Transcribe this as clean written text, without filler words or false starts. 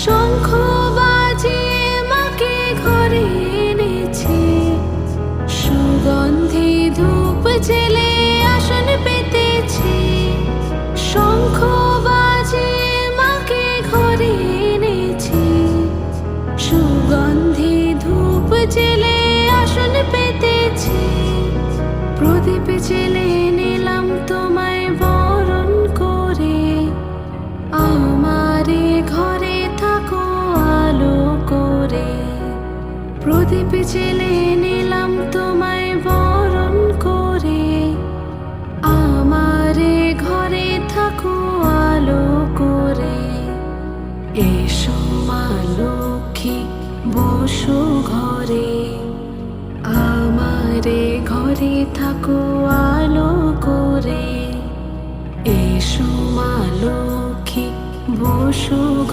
শঙ্খ বাজিয়ে মাকে ঘরে এনেছি, সুগন্ধি ধূপ জেলে আসন পেতেছি। শঙ্খ বাজিয়ে মাকে ঘরে এনেছি, সুগন্ধি ধূপ জেলে আসন পেতেছি। প্রদীপ জেলে নিলাম তোমায় বরণ করে, আমারে ঘরে থাকো আলো করে। প্রদীপ জেলে নিলাম তোমায় বরণ করে, আমারে ঘরে থাকো আলো করে। এসো মা লক্ষ্মী বসো ঘরে, আমারে ঘরে থাকো আলো করে। এসো মা লক্ষ্মী বসো